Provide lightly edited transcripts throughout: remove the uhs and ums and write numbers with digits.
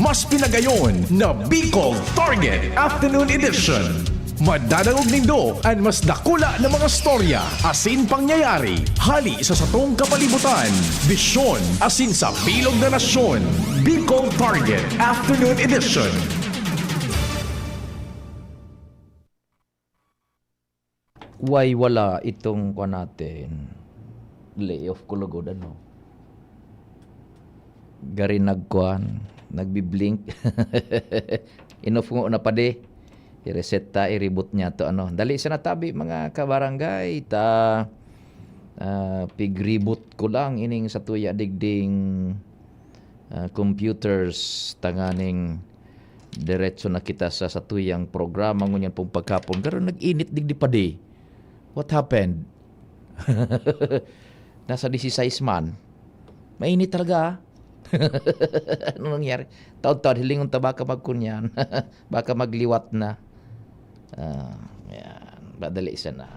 mas pinagayon na Bicol Target Afternoon Edition. Madadangog nindo ang mas dakula na mga storya asin pangyayari hali sa satong kapalibutan. Bisyon asin sa bilog na nasyon. Bicol Target Afternoon Edition. Wala itong kwa natin layoff ko lugod ano. Gari nagkuan, nagbi-blink. Enough mo na pa de. I-reset ta, i-reboot niya to ano. Dali sa natabi mga kabarangay ta pig-reboot ko lang ining sa tuya digding computers tanganing diretso na kita sa satuyang programa ngunyan pong pagkapon. Karon nag-init digdi pa di. What happened? Nasa 16 man. Mainit talaga. Ano nangyari? Taod-taod, hilingon ta baka magkunyan. Baka magliwat na. Yan. Badali isa na.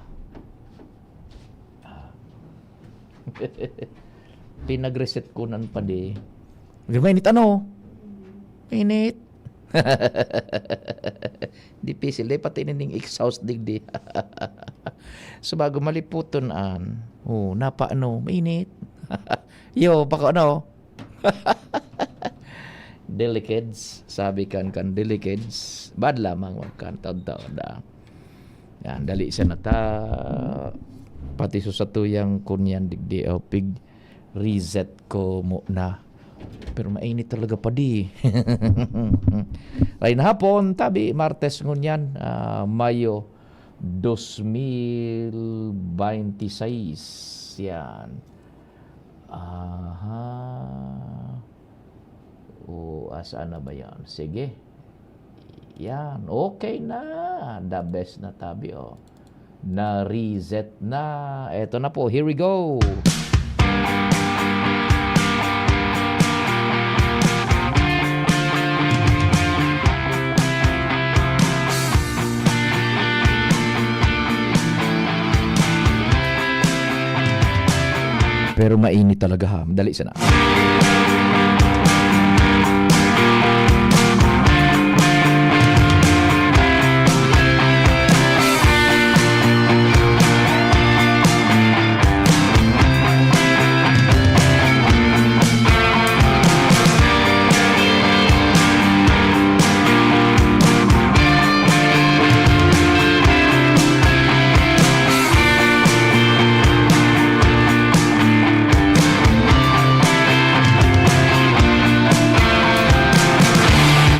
Pinag-reset ko nan pa di. Mainit ano? Mainit. Di pisil eh, pati nining exhaust digdi. So bago maliputon an. Oh, napa ano? Mainit. Yo, baka ano? Delicates, sabi kan delicates, bad lamang kan taon-taon da. Yan, dali sa nata pati sa satuyang kunyan digdi pig reset ko mo na. Pero mainit talaga pa di. Ray na hapon, tabi Martes ngunyan, Mayo 2026. Yan. Aha. Asaan na ba yan? Sige. Yan. Okay na. The best na tabi, oh. Na-reset na. Eto na po. Here we go. Pero mainit talaga ha. Madali sana.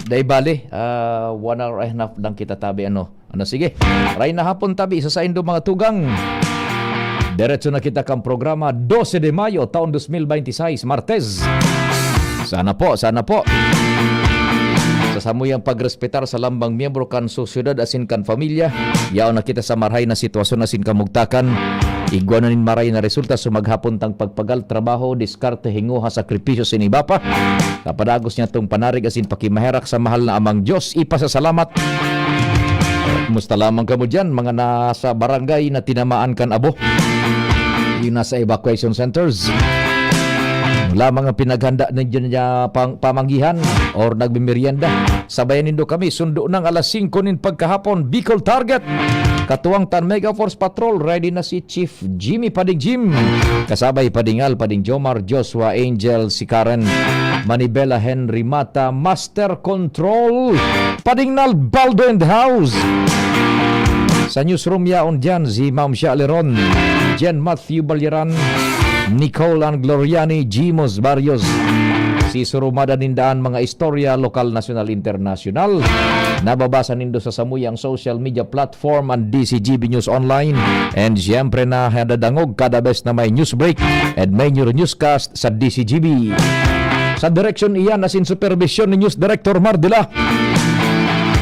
Day bali, 1 hour and a half lang kita tabi ano. Sige. Ray na hapon tabi sa saindo mga tugang. Diretso na kita kang programa 12 de Mayo taon 2026, Martes. Sana po. Sa samuyang pagrespetar sa lambang miyembro kan sosyedad asin kan familia, yaw na kita sa marhay na sitwasyon asin kamugtakan. Igwanan maray na resulta sa maghapon tang pagpagal, trabaho, diskarte, hinguha, sakripisyo siniba pa. Kapadagos niya itong panarig asin pakimaherak sa mahal na amang Diyos. Ipasasalamat. Kumusta lamang ka mo dyan, mga nasa barangay na tinamaan kan abo. Yung nasa evacuation centers. Lamang ang pinaghanda ninyo niya pamanggihan or nagbimerienda. Sabayan nindo kami, sundo ng alas 5 nin pagkahapon, Bicol Target. Katuwang Tan Mega Force Patrol, ready na si Chief Jimmy Pading Jim. Kasabay Padingal, Pading Jomar, Joshua, Angel, si Karen, Manibela, Henry Mata, Master Control, Padingnal, Baldo and the House. Sa newsroom yaon dyan, si Ma'am Shaleron, Jen Matthew Balyeran, Nicole Angloriani, Jimos Barrios, si Surumada Nindaan, mga istorya, lokal, national, international. Nababasa nindo sa samuyang social media platform and DCGB News Online. And siyempre na hadadangog kada best na may news break and may newscast sa DCGB. Sa direksyon iyan asin supervision ni News Director Mardila.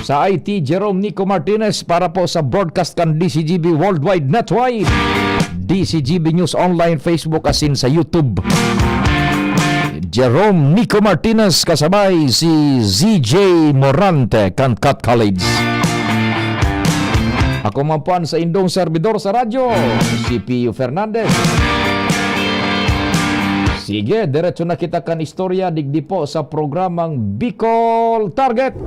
Sa IT, Jerome Nico Martinez para po sa broadcast kan DCGB Worldwide Netwide. DCGB News Online, Facebook asin sa YouTube. Jerome Nico Martinez kasabay si ZJ Morante Kankat College. Ako mampuan sa indong servidor sa radyo, si Pio Fernandez. Sige, diretso na kita kan istorya digdi po sa programang Bicol Target.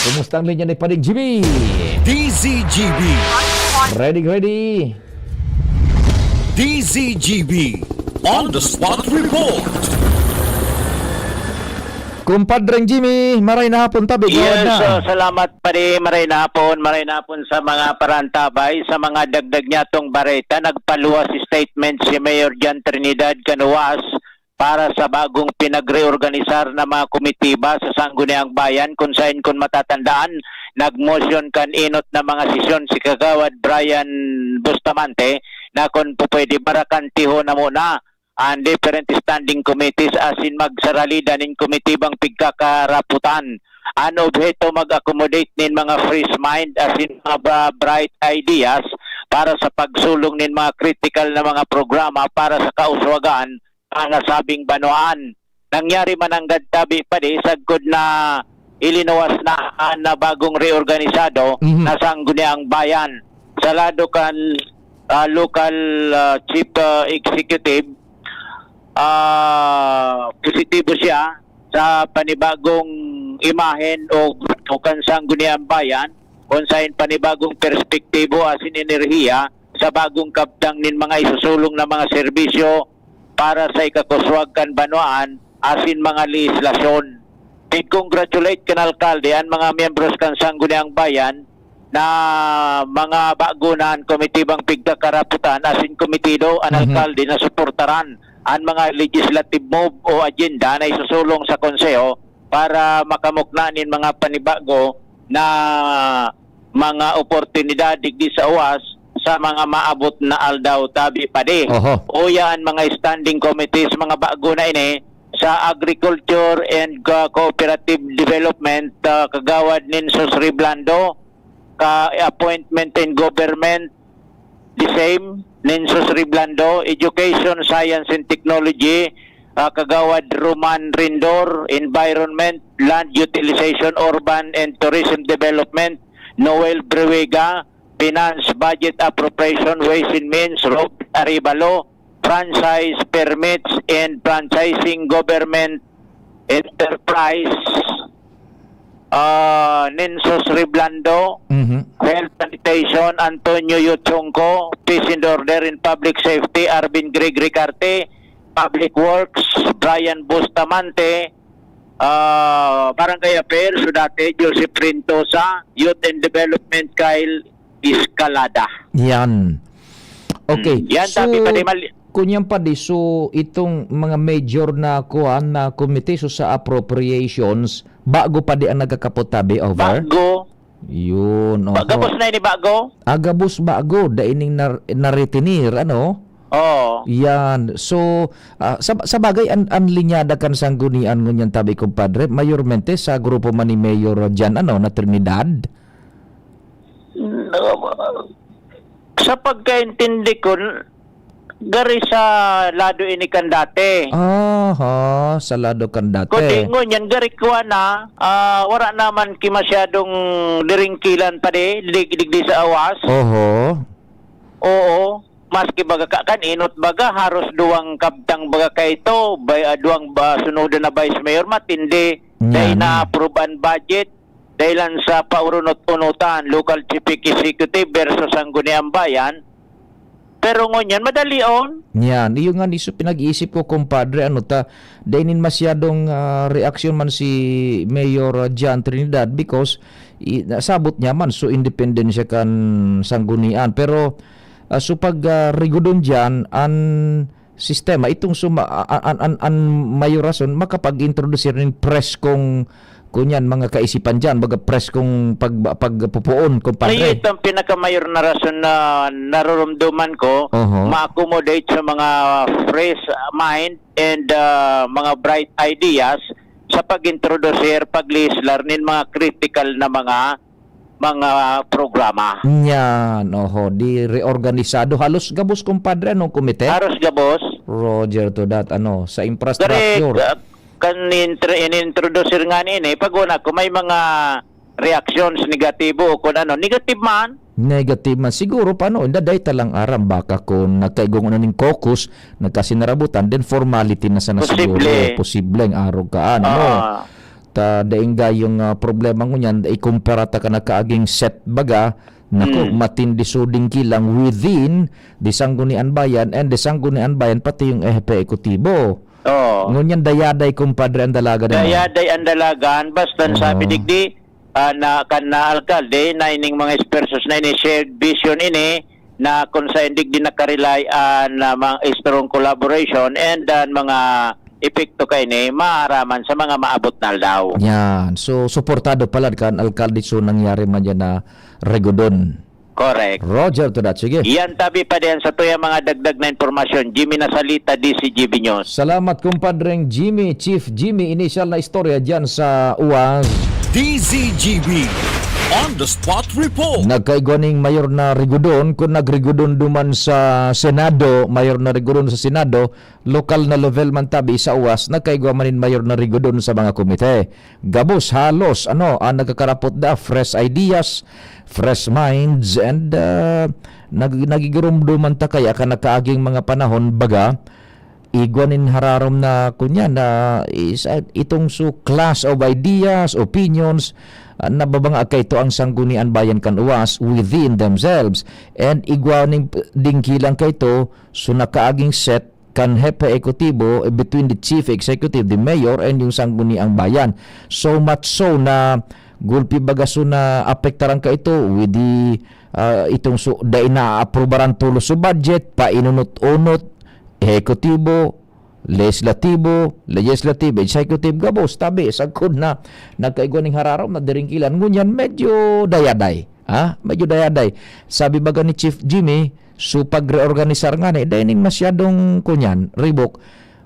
Kumusta ang linya ni Paring Jimmy? DZGB. Ready. DZGB. On the spot report. Kumpadreng Jimmy, maray na hapon tabi. Yes, na. salamat pa rin. Maray na hapon sa mga parantabay, sa mga dagdag niya tong bareta. Nagpaluwas statement si Mayor John Trinidad Canuas para sa bagong pinagreorganisar na mga komitiba sa Sangguniang Bayan kung saan kung matatandaan, nagmotion kan inot na mga sesyon si Kagawad Brian Bustamante na kung pwede barakantiho na muna ang different standing committees asin magsaralidan nin komitibang pigkakaraputan. Ang objeto mag-accommodate nin mga fresh mind asin mga bright ideas para sa pagsulong nin mga critical na mga programa para sa kauswagan ang nasabing banwaan. Nangyari man ang gadtabi pa di sagkod na ilinuwas na bagong reorganisado na Sangguniang Bayan. Sa lado kan local chief executive, positibo siya sa panibagong imahen o kan Sangguniang Bayan kung saan panibagong perspektibo asin enerhiya sa bagong kabtang nin mga isusulong na mga serbisyo para sa ikakuswag kan banwaan asin mga legislasyon. I-congratulate kan alkalde ang mga miyembros kan Sangguniang Bayan na mga bagunan komitibang pigkakaraputan asin komitido ang alkalde na suportaran ang mga legislative move o agenda na isusulong sa konseho para makamuknanin mga panibago na mga oportunidad digdi sa uwas sa mga maabot na aldaw tabi padi. O yan mga standing committees, mga bago na ini sa Agriculture and Cooperative Development, kagawad nin Sos Riblando, ka-appointment in government, the same, Ninsos Riblando, Education, Science and Technology, kagawad Roman Rindor, Environment, Land Utilization, Urban and Tourism Development, Noel Brewega, Finance, Budget Appropriation, Ways and Means, Rob Aribalo, Franchise Permits and Franchising Government Enterprise, Ninsos Riblando, Health Sanitation, Antonio Yuchongco, Peace and Order in Public Safety, Arvin Gregory Carte, Public Works, Brian Bustamante, Barangay Affairs, Sudate, Joseph Rintosa, Youth and Development, Kyle Escalada. Yan. Okay. Yan, tapi pa di kunyang pa di, so itong mga major na kuan na committee so sa appropriations, bago pa di ang nagkakapotabi, over? Bago. Yun. Gabos na ini bago? Agabos bago, da ining naritinir, ano? Oo. Yan. So, sa bagay, ang linyada kan sanggunian ngunyan tabi, kumpadre, mayormente sa grupo man ni Mayor Jan, na Trinidad? Sa pagkaintindi ko, gari sa lado ini kan dati. Sa lado kan dati. Kundi ngunyan, gari ko na, wala naman masyadong diringkilan pa digdi sa awas. Oo. Maski baga kan inot baga, haros duwang kabtang baga ka ito, duwang sunudan na Vice Mayor, matindi. Dahil na-approve ang budget, dahilan sa paurunot-unutan, local chief executive versus Sangguniang Bayan. Pero ngunyan, madali on. Yan, iyo nga niso pinag-iisip ko, kumpadre, dainin masyadong reaksyon man si Mayor John Trinidad because nasabot niya man, so independent siya kan sanggunian. Pero so pag rigudon dyan, ang sistema, itong mayorason, makapag-introduce rin press kung kunyan mga kaisipan dyan, baga press kung pagpupuon, kumpadre. Ay, itong pinakamayor na rason na narurumduman ko, ma-accommodate sa mga fresh mind and mga bright ideas sa pag-introducer, pag-lislar nin mga critical na mga programa. Yan, di reorganisado. Halos gabos, kumpadre, anong komite? Halos gabos. Roger to that, sa infrastructure. Kan in-introducer nga nini, pag una ko may mga reactions negatibo o kung negative man, Negative man. Siguro paano? Daday talang aram baka kung nagkaigong ning caucus, nagkasinarabutan, then formality na sana siguro. Posible ang araw kaan. Ta daingga yung problema ko niyan, ikumpara ta ka na kaaging set baga, nako, matindi suding kilang within the Sangguniang Bayan and the Sangguniang Bayan pati yung ehpe ekutibo. Ngunyan dayaday kumpadre ang dalaga na. Dayaday ang dalagan, basta sabi digdi, na alkalde na ining mga espersos na ini shared vision ini na kung sa hindi din nakarely na mga strong collaboration and mga epekto kay ni maaraman sa mga maabot na daw. Yan. So suportado pala kan alkalde so nangyari man yan na regodon. Correct. Roger to that. Sige. Yan tabi pa din sa tuya mga dagdag na impormasyon. Jimmy Nasalita, DCGB News. Salamat kumpadreng Jimmy, Chief Jimmy, initial na istorya dyan sa UAS. DZGB On the Spot Report. Nagkaigwaning mayor na rigudon kung nagrigudon duman sa Senado, mayor na rigudon sa Senado, lokal na level man tabi sa UAS, nagkaigwa manin mayor na rigudon sa mga komite. Gabos halos ang nagkakarapot da fresh ideas, fresh minds and nagigurumduman ta kaya ka nakaaging mga panahon baga igwanin hararom na kunya na itong class of ideas, opinions nababanga kay ito ang Sangguniang Bayan kan UAS within themselves and igwaning dingkilang kay ito so nakaaging set kan hepe ekutibo between the chief executive, the mayor and yung Sangguniang Bayan. So much so na gulpi bagaso na apektaran ka ito with the itong da ina-aprobaran tulo sa budget pa inunot-unot ekutibo, legislatibo, executive gabos tabi sagkod na nagkaigwaning hararom na diringkilan ngunyan medyo dayaday. Medyo dayaday. Sabi baga ni Chief Jimmy, so pag-reorganisar nga ni dining masyadong kunyan, ribok.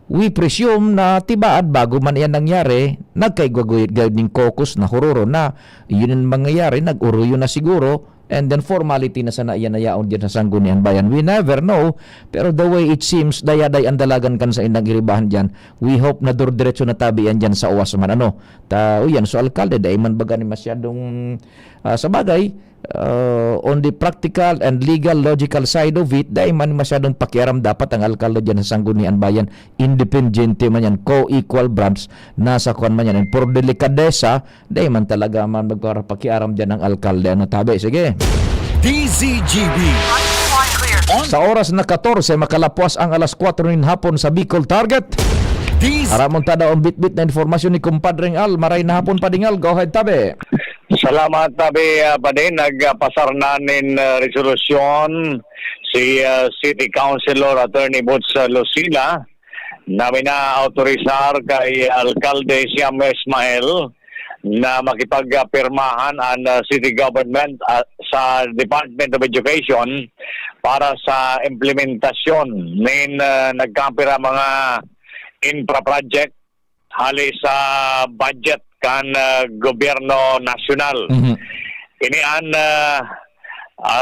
We presume na tibaad bago man yan nangyari, nagkaigwaguyod ng caucus na hororo na yun ang mangyayari, nag-uruyo na siguro and then formality na sana iyan na yaon dyan sa Sangguniang Bayan. We never know, pero the way it seems, dayaday ang dalagan kan sa indang iribahan dyan. We hope na diretso na tabi yan dyan sa UAS man. Uyan, so alkalde, dahil man baga ni masyadong sa bagay, on the practical and legal, logical side of it, dahil man masyadong pakiaram dapat ang alkalde dyan sa Sangguniang Bayan, independente man yan, co-equal branch, nasa kuan man yan. And for delikadesa, dahil man talaga man magpakiaram dyan ang alkalde. Tabi, sige. DZGB Sa oras na 14, makalapuas ang alas 4 ng hapon sa Bicol Target. Aramon tada ang bit-bit na informasyon ni kumpadreng Al. Maray na hapon padingal. Go ahead, tabi. Salamat tabi pa din. Nagpasar na nin resolusyon si City Councilor Attorney Butz Lucila na mina-autorizar kay Alcalde Siam Ismael na makipagpirmahan ang city government sa Department of Education para sa implementasyon ng nagkampira mga infra project hali sa budget kan gobyerno nasyonal. Inian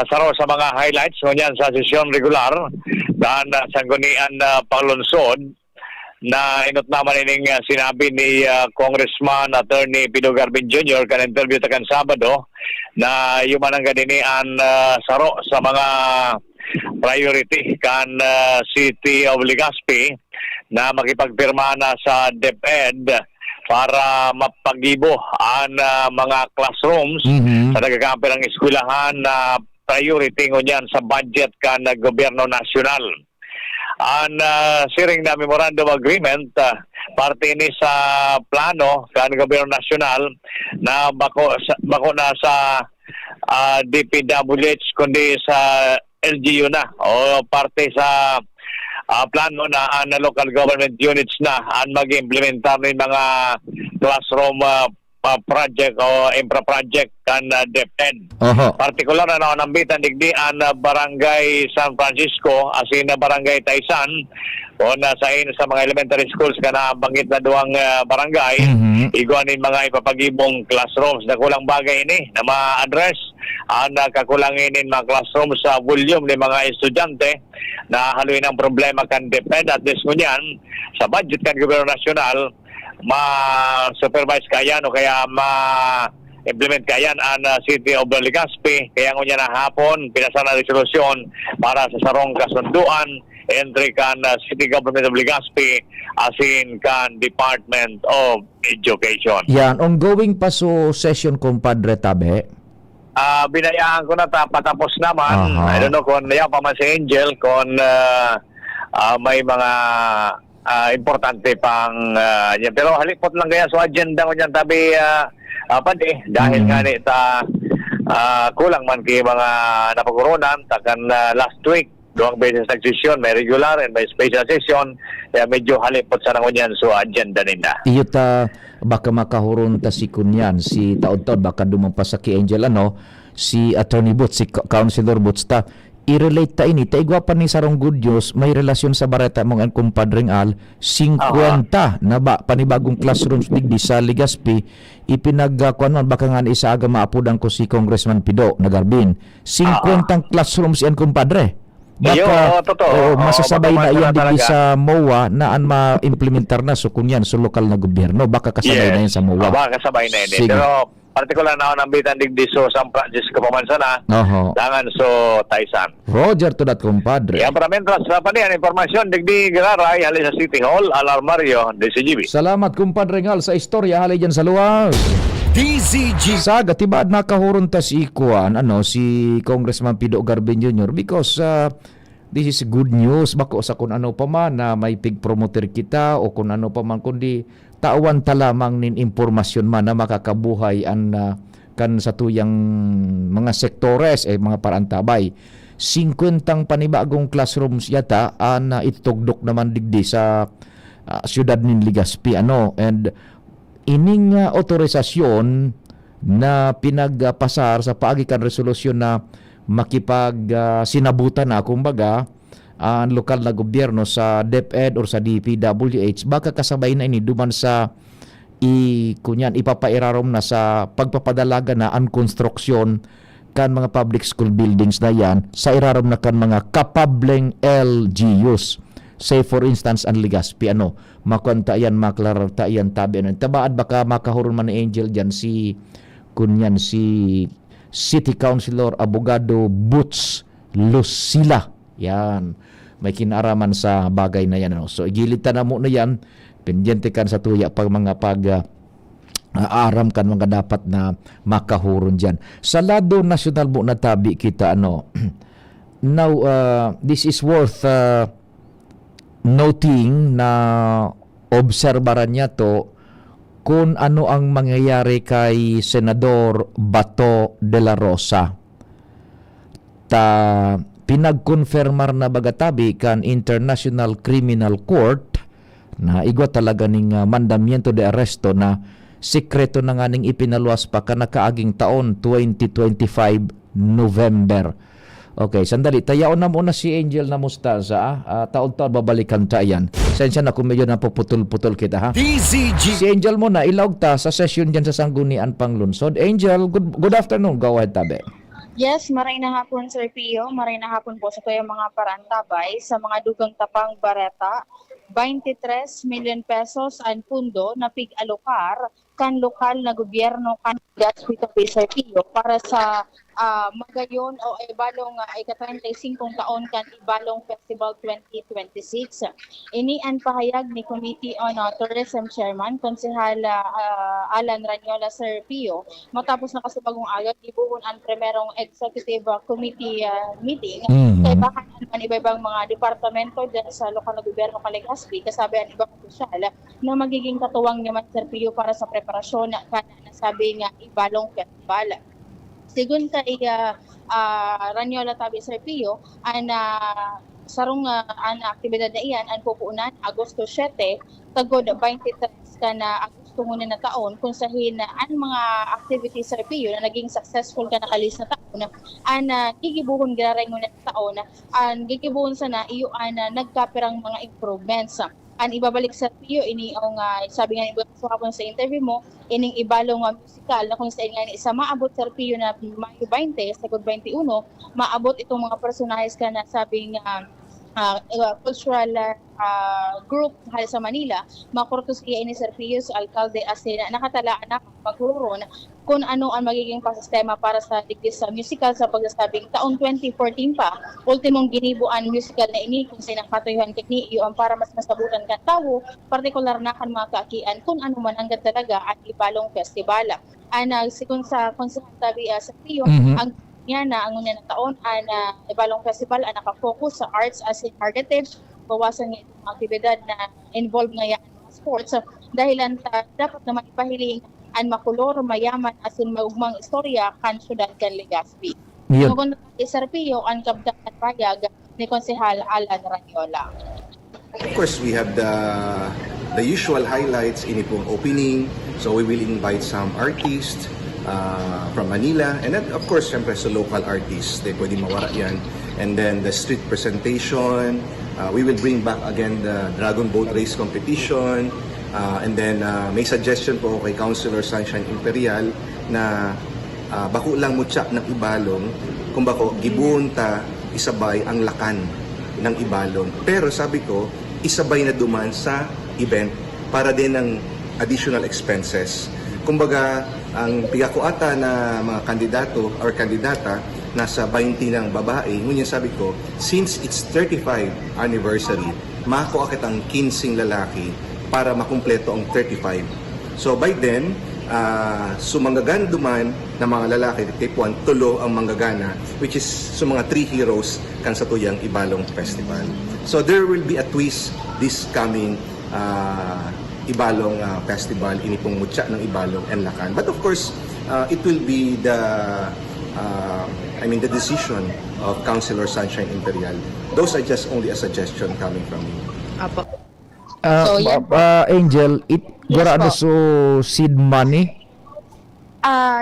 saro sa mga highlights ngunyan sa sesyon regular dan sanggunian palunsod na inot naman ining sinabi ni Congressman Attorney Pido Garbin Jr. kan interview takan Sabado na yumanang ganinian saro sa mga priority kan City of Legazpi na makipagpirma na sa DepEd para mapagibo ang mga classrooms sa nagagampi ng eskwelahan na priority ngunyan sa budget kan gobyerno nasyonal. Ang siring na memorandum agreement parte ni sa plano kan gobyerno nasyonal na bako na sa DPWH kundi sa LGU na o parte sa plano na ang local government units na ang mag-implementar ng mga classroom project o infra project kan DepEd. Partikular na nambitan digdi ang Barangay San Francisco asin na Barangay Taysan o nasain sa mga elementary schools kana bangit na duwang barangay iguanin mga ipapagibong classrooms na kulang bagay ini na ma-address ang kakulangin in mga classrooms sa volume ng mga estudyante na haluin ang problema kan DepEd at this ngunyan sa budget kan gobyerno nasyonal ma-supervise kaya no kaya implement kayan ang City of Legazpi. Kaya ngunya na hapon, pinasa na resolusyon para sa sarong kasunduan entry kan City Government of Legazpi asin kan Department of Education. Yan, ongoing pa so session, kumpadre Tabe. Binayaan ko na patapos naman. Aha. I don't know kung naya pa man si Angel kung may mga importante pang yan. Pero halipot lang kaya sa agenda ko niyan tabi pati dahil nga ni ta kulang man kay mga napagurunan takan last week duwang beses nag-session, may regular and may special session, kaya medyo halipot sa nangunyan so agenda nila. Iyo ta baka makahurun ta si kunyan si taod-taod baka dumampas sa kay Angel si Attorney Boots, si Councilor Boots ta i-relate ta ini, taigwa pa ni sarong good news, may relasyon sa bareta mong kumpadring Al, 50 na ba, panibagong classrooms digdi sa Legazpi, ipinagkuan man, baka nga isa aga maapudan ko si Congressman Pido Nagarbin, 50 classrooms yan kumpadre. Baka masasabay na yan digdi sa MOA na an ma-implementar na so kunyan sa lokal na gobyerno, baka kasabay na yan sa MOA. Baka kasabay na yan. Sige. Pero partikular na ako nambitan digdi so San Francisco Pamansana, dangan so Taisan. Roger to that, kumpadre. Yan para mentras pa niyan informasyon digdi Gararay halin sa City Hall, Alarmario, DCGB. Salamat kumpadre Ngal sa istorya halay dyan sa luwas. DZGB. Saga tibaad nakahurun ta si Ikuan, si Congressman Pido Garbin Jr. because this is good news bako sa kung ano pa man na may pig promoter kita o kung ano pa man kundi tawan ta lamang nin impormasyon man na makakabuhay an kan sa tuyang mga sektores mga parantabay. 50 panibagong classrooms yata na itugdok naman digdi sa siyudad nin Legazpi and ining otorisasyon na pinagpasar sa paagikan resolusyon na sinabutan na kumbaga ang lokal na gobyerno sa DepEd or sa DPWH baka kasabay na ini duman sa ipapairarom na sa pagpapadalaga na ang konstruksyon kan mga public school buildings na yan sa irarom na kan mga kapableng LGUs. Say for instance ang Legazpi makonta yan maklarta yan tabi tabaad baka makahurun man ni Angel dyan si City Councilor Abogado Boots Lucila yan may kinaraman sa bagay na yan so igilitan na mo na yan pendyente kan sa tuya pag mga aram kan mga dapat na makahurun dyan sa lado national mo na tabi kita now this is worth noting na obserbaran niya to kung ano ang mangyayari kay Senador Bato de la Rosa. Pinagkonfirmar na bagatabi kan International Criminal Court na igwa talaga ning mandamiento de arresto na sikreto na nga ning ipinaluwas pa kanakaaging taon 2025 November. Okay, sandali. Tayaon na muna si Angel na Mustaza. Taon-taon babalikan ta yan. Sensya na kung medyo napuputol-putol kita ha. DZGB. Si Angel muna, ilawag ta sa session dyan sa Sanggunian Panglunsod. Angel, good afternoon. Go ahead, tabi. Yes, maray na hapon Sir Pio. Maray na hapon po sa kayong mga parantabay sa mga dugang tapang bareta. 23 million pesos ang pundo na pig-alokar kan lokal na gobyerno kan Legazpi Sir Pio para sa magayon o ibalong ika-35 taon kan Ibalong Festival 2026. Ini ang pahayag ni Committee on Tourism Chairman Konsehal Alan Ranyola Sir Pio matapos na kasubagong agad ibuhon ang primerong executive committee meeting kay bakan ang iba-ibang mga departamento dyan sa lokal na gobyerno kan Legazpi kasabi ang ibang opisyal na magiging katuwang naman Sir Pio para sa preparasyon na nasabi nga Ibalong Festival. Sigun kay Ranyola tabi Sir Pio, sarong ang aktibidad na iyan ang pupuunan Agosto 7, tagod 23 ka na Agosto muna na taon, kung sahin ang mga activities Sir Pio na naging successful ka nakalis na taon, gigibuhon giraray muna na taon, gigibuhon sana iyo nagkapirang mga improvements. Ang ibabalik sa Pio, ini ang sabi nga ni Buwan sa interview mo, ining Ibalong musical na kung saan nga isa maabot sa Pio na Mayo 20, Sagod 21, maabot itong mga personahes ka na sabi nga cultural group sa Manila, makurtos kaya ni Sir Pio sa alkalde asin nakatalaan na paghuron kung ano ang magiging pasistema para sa digdis sa musical sa pagsasabing taong 2014 pa ultimong ginibuan musical na ini kung sinakatuyuhan tekni iyon para mas masabutan kan tawo partikular na kan mga kaakian kung ano man hanggang talaga ang ibalong festival. Sikon sa konsehal tabi sa Pio, ang niya na ang una na taon ang ibalong festival ang nakafocus sa arts as in heritage, bawasan niya itong aktibidad na involved ngayon sa sports. So, dahilan dapat naman ipahiling ang makulor, mayaman, asin maugmang istorya kan syudad kan Legazpi. Yun. Kung Sir Pio, ang kabdang at payag ni Konsehal Alan Ranyola. Of course, we have the usual highlights in itong opening. So we will invite some artists from Manila. And then, of course, syempre sa local artists. They pwede mawara yan. And then the street presentation. We will bring back again the Dragon Boat Race competition. And then may suggestion po kay Councilor Sunshine Imperial na bako lang mutya ng Ibalong kung bako gibunta isabay ang lakan ng Ibalong. Pero sabi ko, isabay na duman sa event para din ng additional expenses. Kumbaga, ang pigako ata na mga kandidato or kandidata nasa 20 ng babae, ngunyan sabi ko, since it's 35 anniversary, mako akit ang 15 lalaki para makumpleto ang 35. So by then, sumanggagan duman na mga lalaki, type 1, tulo ang manggagana, which is mga 3 heroes kan sa tuyang Ibalong Festival. So there will be a twist this coming Ibalong Festival, inipong mutya ng Ibalong and Lakan. But of course, it will be the decision of Councilor Sunshine Imperial. Those are just only a suggestion coming from me. Apo. So, yan po. Angel, Yes ano po. so seed money?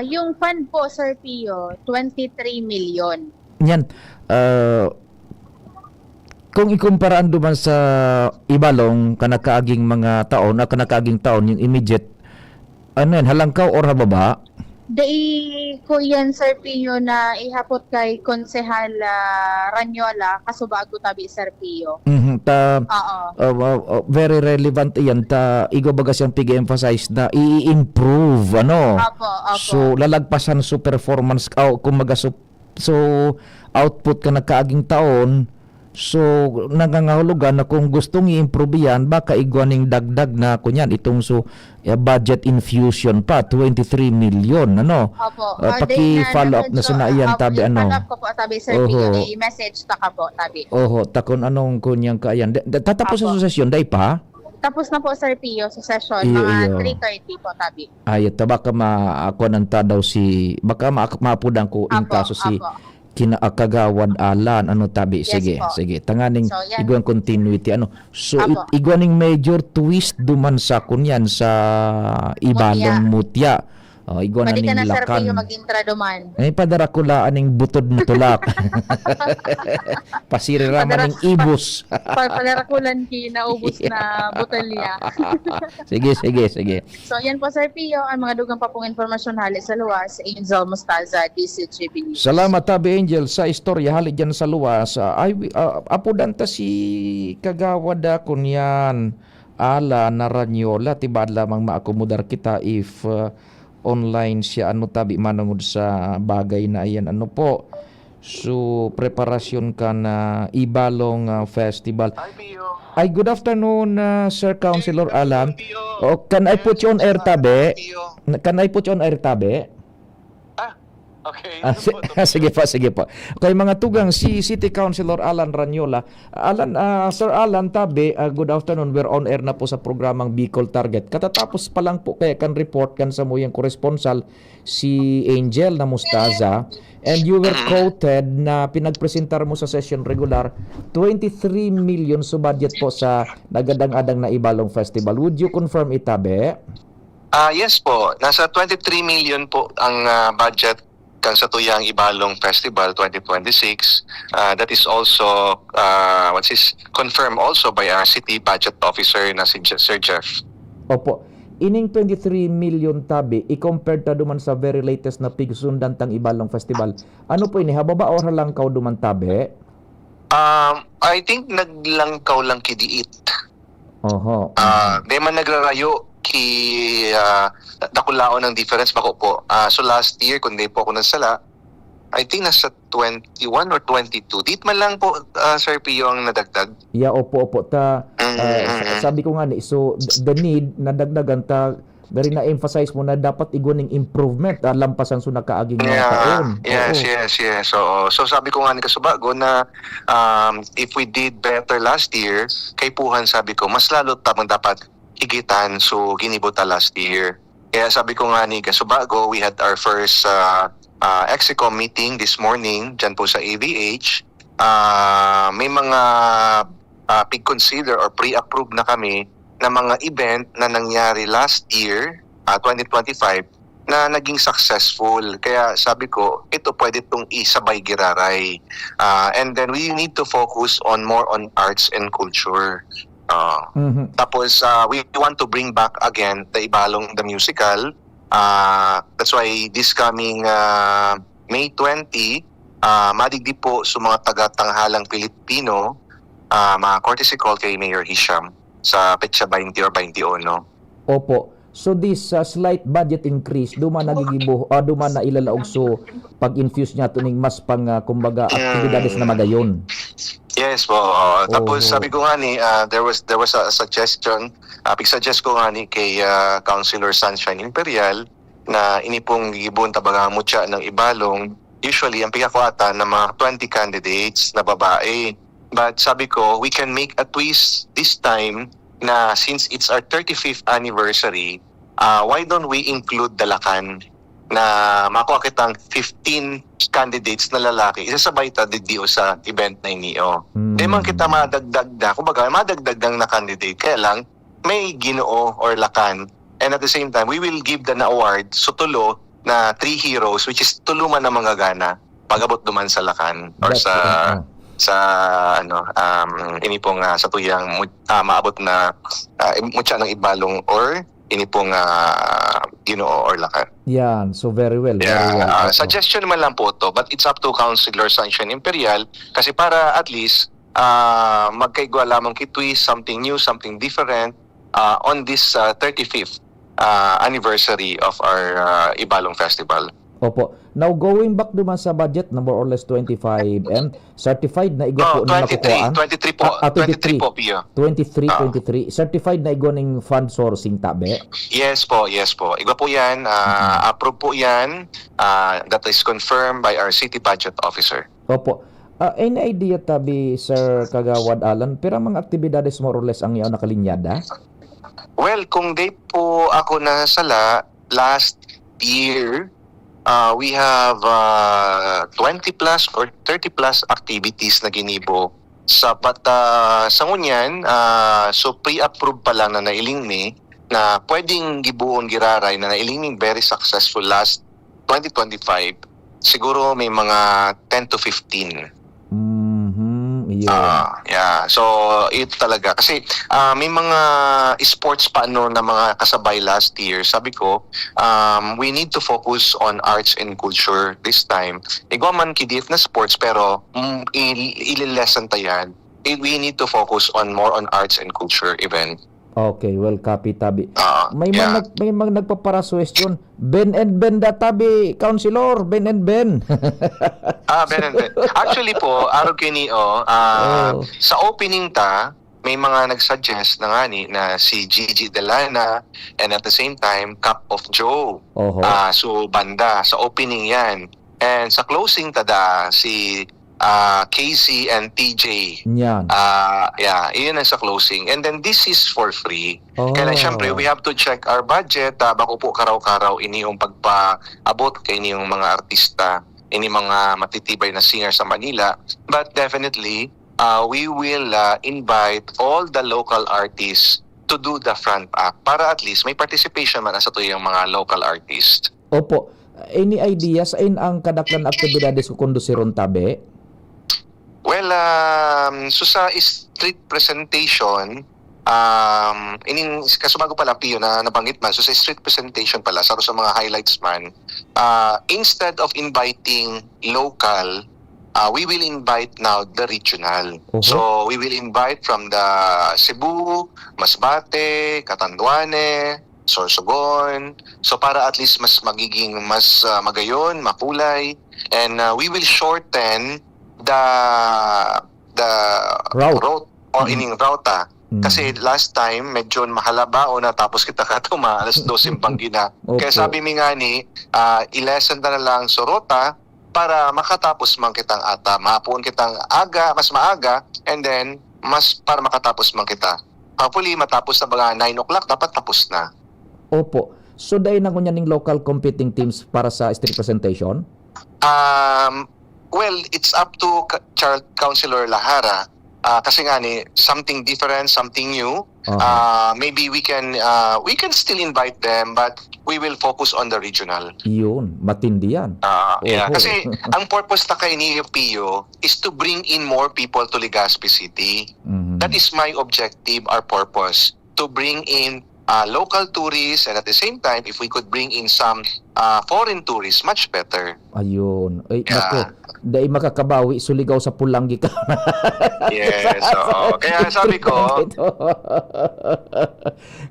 Yung fund po, Sir Pio, 23 million. Yan. Kung ikumparaan duman sa Ibalong kanakaaging mga taon, kanakaaging taon, yung immediate, ano yan, halangkaw or hababa? Dai ko yan, Sir Pio, na ihapot kay Konsehal Ranyola, kasubago tabi, Sir Pio. Oo. Very relevant yan. Igo baga siyang pig-emphasize na i-improve, ano? Apo. So, lalagpasan sa performance, kumaga so output ka nagkaaging taon. So, nangangahulugan na kung gustong i-improve yan, baka igwaning dagdag na kunyan itong budget infusion pa, 23 million, ano? Opo. Paki-follow up na sinayan, tabi, ano? I-follow up ko po, tabi, Sir Pio. I-message ta ka po, tabi. Takon anong kunyang kaayan. Tatapos sa sesyon, day pa? Tapos na po, Sir Pio, sa session, Iyo. mga 3:30 po, tabi. Ay, baka maakuananta daw baka maapudang ko in Apo, kaso si apo. Kinaakagawad Alan, ano tabi? Yes Sige, po. sige. Tanganing So, yan. iguang continuity, ano? So, Apo. iguaning major twist duman sa kunyan sa Ibalong Mutya. Iguan na Pwede ka na, ning Sir Pio, lakan. mag-intra duman. Ay, padara ko aning butod na tulak. Pasiriraman ng ibus. Palarakulan ki naubos na botelya. Sige. So, yan po, Sir Pio, ang mga dugang pa pong informasyon hali sa luwas, Angel Mostaza, DCGB News. Salamat tabi Angel sa istorya hali dyan sa luwas. Apudanta si Kagawad kunyan ala na Ranyola tibad lamang maakomodar kita if online siya ano tabi manungod sa bagay na iyan ano po. So preparasyon ka na Ibalong Festival. Ay, good afternoon, Sir Councilor Alan. Can I put you on air tabi? Can I put you on air tabi? Okay. Sige po. Okay, mga tugang si City Councilor Alan Ranyola. Sir Alan Tabe, good afternoon. We're on air na po sa programang Bicol Target. Katatapos pa lang po kaya kan report kan sa muyang koresponsal si Angel na Mostaza. And you were quoted na pinagpresentar mo sa session regular 23 million sa budget po sa nagadang-adang na Ibalong Festival. Would you confirm it, Tabe? Yes po. Nasa 23 million po ang budget kan sa tuyang Ibalong Festival 2026. That is also confirmed also by our city budget officer na si Sir Jeff. Opo. Ining 23 million tabi, i-compared ta duman sa very latest na pigsundan tang Ibalong Festival. Ano po ini, hababa or halangkaw duman tabi? I think naglangkaw lang kidiit. Oho. Di man nagrarayo ki dakulaon ng difference bako po. So last year, kundi po ako nagsala, I think nasa 21 or 22. Dit man lang po, Sir Pio, ang nadagdag. Yeah, opo. Sabi ko nga ni, so the need na dagdagan ta, very na-emphasize mo na dapat iguning improvement lampasan so nakaaging mga taon. Yes. So sabi ko nga ni Kasubago na if we did better last year, kay Puhan sabi ko, mas lalo tamang dapat higitan so ginibota last year. Kaya sabi ko nga ni Kasubago, we had our first EXICOM meeting this morning dyan po sa AVH. May mga pig-consider or pre-approve na kami na mga event na nangyari last year, 2025, na naging successful. Kaya sabi ko, ito pwede itong isabay giraray. And then we need to focus on more on arts and culture. Tapos we want to bring back again the Ibalong the musical. That's why this coming May 20, madigdi po sa mga taga-tanghalang Pilipino, mga courtesy call kay Mayor Hisham sa petsa 20 or 21. Opo. So this slight budget increase duma nagigibo duma na ilalaog so pag-infuse niya tuning mas pang kumbaga aktibidades na magayon. Yes po. Tapos sabi ko nga ni there was a suggestion, pig-suggest ko nga ni kay Councilor Sunshine Imperial na inipong gibon tabaga mutya ng Ibalong. Usually ang pikakwata ng mga 20 candidates na babae. But sabi ko, we can make a twist this time na since it's our 35th anniversary, why don't we include Dalacan na makuha kitang 15 candidates na lalaki, isasabay ta didio sa event na iniyo. Di man kita madagdag na, kumbaga madagdag na candidate, kaya lang may Ginoo or Lacan. And at the same time, we will give the award so tulo na 3 heroes, which is tuluman na manggagana pag-abot duman sa Lacan or ini pong sa tuyang maabot na mutya ng Ibalong or ini pong Ginoo or Lacan. Yan, so very well. Suggestion man lang po to, but it's up to Councilor Sunshine Imperial kasi para at least magkaigwa lamang kitwist, something new, something different on this 35th anniversary of our Ibalong Festival. Opo. Now, going back naman sa budget na more or less 25 and certified na igwa po na nakukuhaan? 23 po. 23 po, Pio. 23. Certified na igwa ng fund sourcing tabi? Yes po. Igwa po yan. Approve po yan. That is confirmed by our city budget officer. Opo. Any idea tabi, Sir Kagawad Alan, pero mga aktibidades more or less ang iyaw nakalinyada? Well, kung di po ako nasala, last year, we have 20 plus or 30 plus activities na ginibo sa sa ngunyan, so pre-approve pa lang na nailing ni na pwedeng gibuon giraray na nailing ni very successful last 2025. Siguro may mga 10 to 15. So it talaga kasi may mga sports pa na mga kasabay last year. Sabi ko, we need to focus on arts and culture this time. Igwa man kidif na sports pero ililesson tayan. We need to focus on more on arts and culture event. Okay, well, copy tabi. May mga nagpaparaswestyon. Ben and Ben da tabi, Councilor, Ben and Ben. Ben and Ben. Actually po, araw kinio, sa opening ta, may mga nagsuggest na nga ni na si Gigi Delana and at the same time, Cup of Joe. So, banda. Sa opening yan. And sa closing tada, si Casey and TJ. Yan. Iyon ang sa closing. And then this is for free. Kaya lang syempre, we have to check our budget. Bako po karaw-karaw ini yung pagpaabot kay ini yung mga artista, ini mga matitibay na singer sa Manila. But definitely, we will invite all the local artists to do the front act para at least may participation man sa tuyang mga local artists. Opo. Any ideas ang kadaklan aktibidades ko kondusiron tabi? Well, so sa street presentation, kasubago pala Pio na nabanggit man, so sa street presentation pala, sa mga highlights man, instead of inviting local, we will invite now the regional. Oho. So we will invite from the Cebu, Masbate, Catanduane, Sorsogon. So para at least mas magiging mas magayon, makulay, and we will shorten the Route. or ining rauta. Kasi last time, medyo mahalaba o natapos kita katuma, alas 12 banggi na. Opo. Kaya sabi mi nga ni, i-lessen na lang sa rota para makatapos man kitang ata. Mapuon kitang aga, mas maaga, and then mas para makatapos man kita. Hopefully, matapos na mga 9 o'clock, dapat tapos na. Opo. So dahil na kunyan ning local competing teams para sa street presentation? Well, it's up to Councilor Lahara. Kasi nga ni, something different, something new. Maybe we can still invite them, but we will focus on the regional. Yun, matindi yan. Yeah, Oho. kasi ang purpose na kay ni Pio is to bring in more people to Legazpi City. Mhm. That is my objective, our purpose, to bring in local tourists, and at the same time, if we could bring in some foreign tourists, much better. Ayun. Ay, Yeah. nako. Dahil makakabawi, suligaw sa pulanggi ka. Yes, oo. Kaya sabi ko,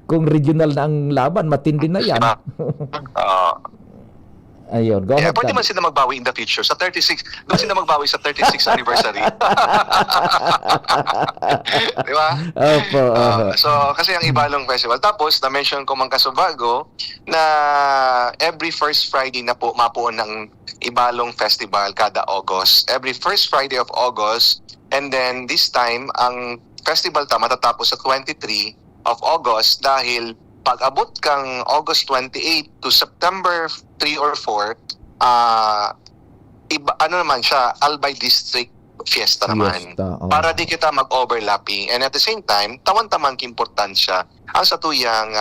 Kung regional na ang laban, matindi na yan. Ayun, go yeah, ahead. pwede Tad. man sila magbawi in the future. Sa 36, doon sila magbawi sa 36th anniversary. Di ba? Opo. So, kasi ang Ibalong Festival. Tapos, na-mention ko man Kasubago na every first Friday na po mapuon ng Ibalong Festival kada August. Every first Friday of August. And then, this time, ang festival matatapos sa 23 of August dahil pag abot kang August 28 to September 3 or 4, ano naman siya, Albay District Fiesta naman. Fiesta, oh. Para di kita mag-overlapping. And at the same time, tawan-taman importansya ang satuyang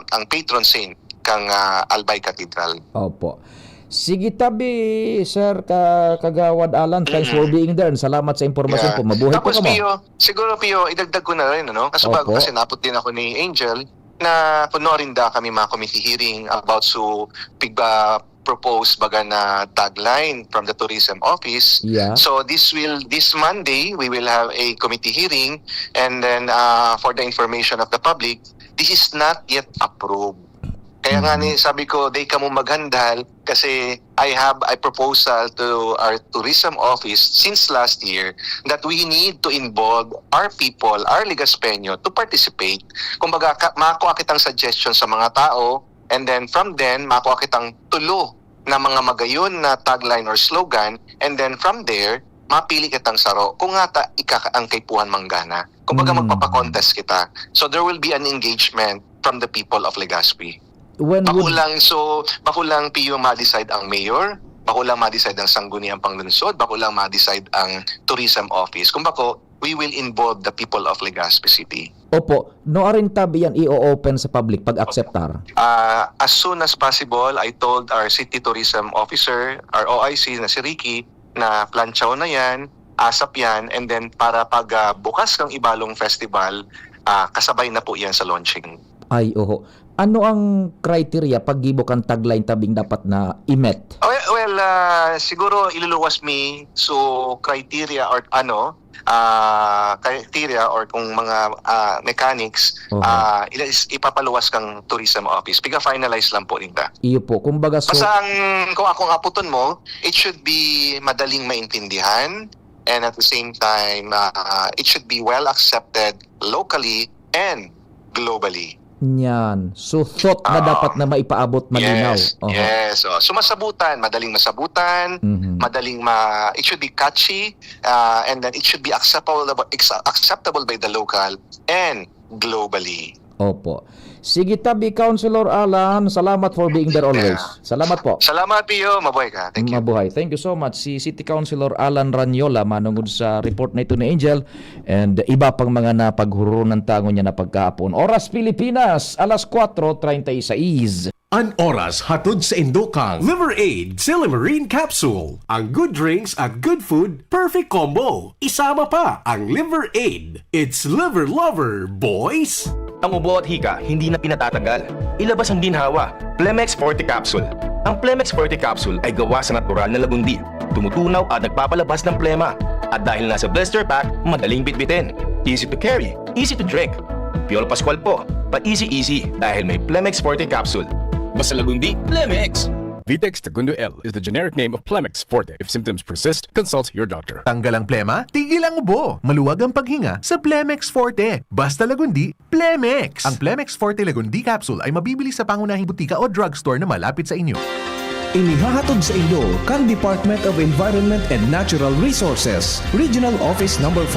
ang patron saint kang Albay Cathedral. Opo. Sige tabi, Sir Kagawad Alan. Thanks for being there. And salamat sa impormasyon po. Mabuhay po Tapos ka mo. Pio, siguro Pio, idagdag ko na rin, ano? Opo. Kasi napot din ako ni Angel na kunorin da kami mga committee hearing about so propose baga na tagline from the tourism office. Yeah. So this Monday we will have a committee hearing, and then for the information of the public, this is not yet approved. Kaya nga ni sabi ko, day ka mo maghandal kasi I have a proposal to our tourism office since last year that we need to involve our people, our Legaspeño to participate. Kumbaga, makuha kitang suggestion sa mga tao, and then from then, makuha kitang tulo na mga magayon na tagline or slogan, and then from there, mapili kitang saro kung nga ang kaypuhan manggana. Kumbaga, magpapakontest kita. So there will be an engagement from the people of Legazpi. Bako lang Pio ma-decide ang mayor, bako lang ma-decide ang sangguniang panglungsod, bako lang ma-decide ang tourism office. Kung bako, we will involve the people of Legazpi City. Opo. No arin tabi yan i-open sa public pag acceptar. As soon as possible, I told our city tourism officer, our OIC na si Ricky, na planchaw na yan, asap yan, and then para pag bukas ng Ibalong Festival, kasabay na po yan sa launching. Ay, oho. Ano ang criteria pag gibok ang tagline tabing dapat na i-met? Well, siguro iluluwas mi so criteria or criteria or kung mga mechanics, ipapaluwas kang tourism office. Piga-finalize lang po ninda. Iyo po. Kumbaga so... Basta kung akong aputon mo, it should be madaling maintindihan, and at the same time, it should be well accepted locally and globally. Yan. So thought na dapat na maipaabot malinaw. Yes. So masabutan, madaling masabutan, it should be catchy, and then it should be acceptable by the local and globally. Opo. Sige tabi, Councilor Alan. Salamat for being there always. Salamat po. Salamat, Pio. Mabuhay ka. Thank you. Mabuhay. Thank you so much. Si City Councilor Alan Ranyola manungod sa report na ito ni Angel and iba pang mga napaghuro ng tango niya na pagkahapon. Oras Pilipinas, alas 4:36. An oras hatod sa Indokang. Liver Aid Silimarine Capsule. Ang good drinks at good food, perfect combo. Isama pa ang Liver Aid. It's liver lover, boys! Ang ubo at hika hindi na pinatatanggal. Ilabas ang ginhawa. Plemex Forte Capsule. Ang Plemex Forte Capsule ay gawa sa natural na lagundi. tumutunaw at nagpapalabas ng plema. At dahil nasa blister pack, madaling bitbitin. Easy to carry, easy to drink. Piolo Pascual po, pa-easy dahil may Plemex Forte capsule. Basta lagundi, Plemex! Vitex Segundo L is the generic name of Plemex Forte. If symptoms persist, consult your doctor. Tanggal ang plema, tigil ang ubo. Maluwag ang paghinga sa Plemex Forte. Basta lagundi, Plemex! Ang Plemex Forte Lagundi Capsule ay mabibili sa pangunahing butika o drugstore na malapit sa inyo. Inihahatod sa inyo kang Department of Environment and Natural Resources, Regional Office No. 5,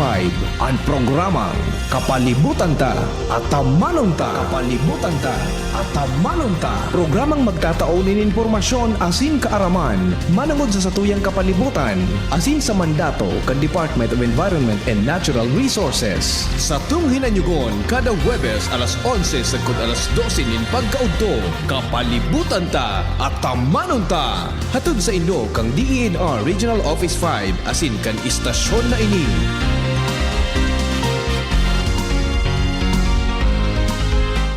ang programang Kapalibutan Ta at Tamanon Ta. Kapalibutan Ta at Tamanon Ta. Programang magtataon ng impormasyon asin kaaraman, manangod sa satuyang kapalibutan, asin sa mandato kang Department of Environment and Natural Resources. Sa tunghinanyugon, kada Huwebes alas 11 sagkod alas 12 nin pagkaudto, Kapalibutan Ta at Tamanon Ta. Hatod sa Indo kang DENR Regional Office 5 asin kan istasyon na ini.